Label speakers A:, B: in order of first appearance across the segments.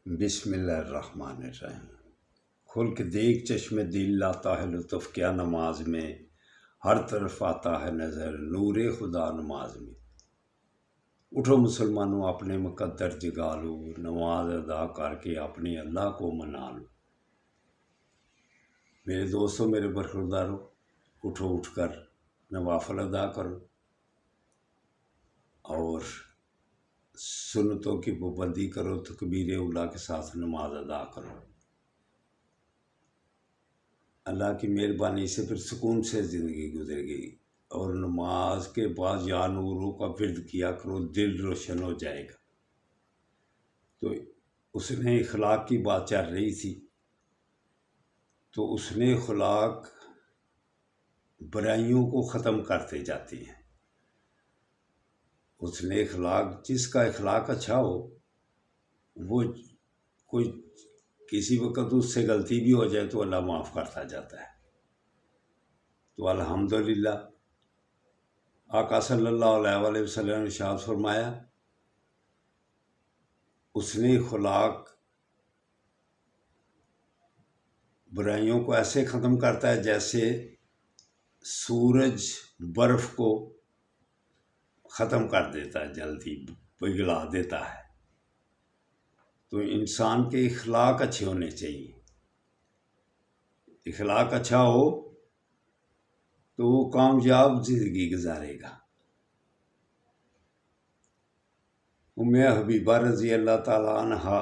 A: بسم اللہ الرحمن الرحیم۔ کھل کے دیکھ چشم دل لاتا ہے لطف کیا نماز میں، ہر طرف آتا ہے نظر نور خدا نماز میں۔ اٹھو مسلمانوں اپنے مقدر جگا لو، نماز ادا کر کے اپنے اللہ کو منا لو۔ میرے دوستوں، میرے برخورداروں، اٹھو، اٹھ کر نوافل ادا کرو اور سنتوں کی پابندی کرو، تکبیر اولیٰ کے ساتھ نماز ادا کرو۔ اللہ کی مہربانی سے پھر سکون سے زندگی گزر گئی، اور نماز کے بعد یا نوروں کا ورد کیا کرو، دل روشن ہو جائے گا۔ تو اس نے اخلاق کی بات چل رہی تھی، تو اس نے اخلاق برائیوں کو ختم کرتے جاتی ہیں۔ اس نے اخلاق، جس کا اخلاق اچھا ہو، وہ کوئی کسی وقت اس سے غلطی بھی ہو جائے تو اللہ معاف کرتا جاتا ہے۔ تو الحمدللہ آقا صلی اللہ علیہ وآلہ وسلم نے ارشاد فرمایا، اس نے اخلاق برائیوں کو ایسے ختم کرتا ہے جیسے سورج برف کو ختم کر دیتا ہے، جلدی پگھلا دیتا ہے۔ تو انسان کے اخلاق اچھے ہونے چاہیے۔ اخلاق اچھا ہو تو وہ کامیاب زندگی گزارے گا۔ ام حبیبہ رضی اللہ تعالیٰ عنہا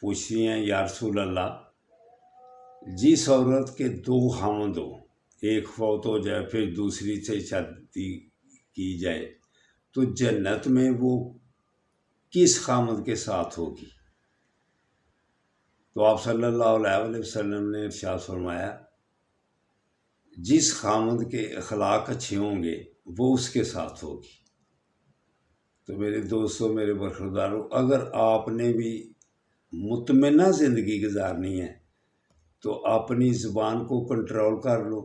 A: پوچھتی ہیں، یا رسول اللہ، جس عورت کے دو خاوند ہو، ایک فوت ہو جائے پھر دوسری سے شادی کی جائے، تو جنت میں وہ کس خاوند کے ساتھ ہوگی؟ تو آپ صلی اللہ علیہ وآلہ وسلم نے ارشاد فرمایا، جس خاوند کے اخلاق اچھے ہوں گے وہ اس کے ساتھ ہوگی۔ تو میرے دوستوں، میرے برخورداروں، اگر آپ نے بھی مطمئنہ زندگی گزارنی ہے تو اپنی زبان کو کنٹرول کر لو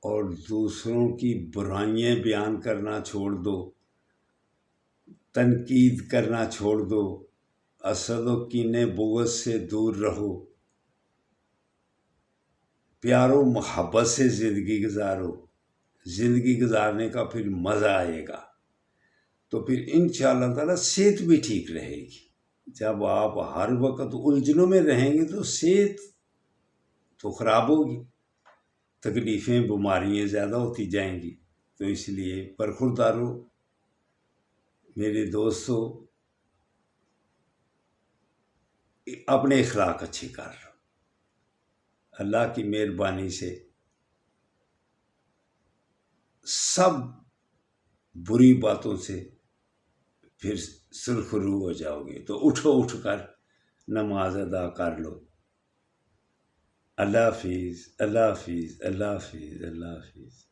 A: اور دوسروں کی برائیاں بیان کرنا چھوڑ دو، تنقید کرنا چھوڑ دو، حسد و کینے بغض سے دور رہو، پیار و محبت سے زندگی گزارو۔ زندگی گزارنے کا پھر مزہ آئے گا، تو پھر انشاءاللہ تعالیٰ صحت بھی ٹھیک رہے گی۔ جب آپ ہر وقت الجھنوں میں رہیں گے تو صحت تو خراب ہوگی، تکلیفیں، بیماریاں زیادہ ہوتی جائیں گی۔ تو اس لیے برخورداروں، میرے دوستوں، اپنے اخلاق اچھے کر لو۔ اللہ کی مہربانی سے سب بری باتوں سے پھر سرخرو ہو جاؤ گے۔ تو اٹھو، اٹھ کر نماز ادا کر لو۔ اللہ حافظ، اللہ حافظ، اللہ حافظ، اللہ حافظ۔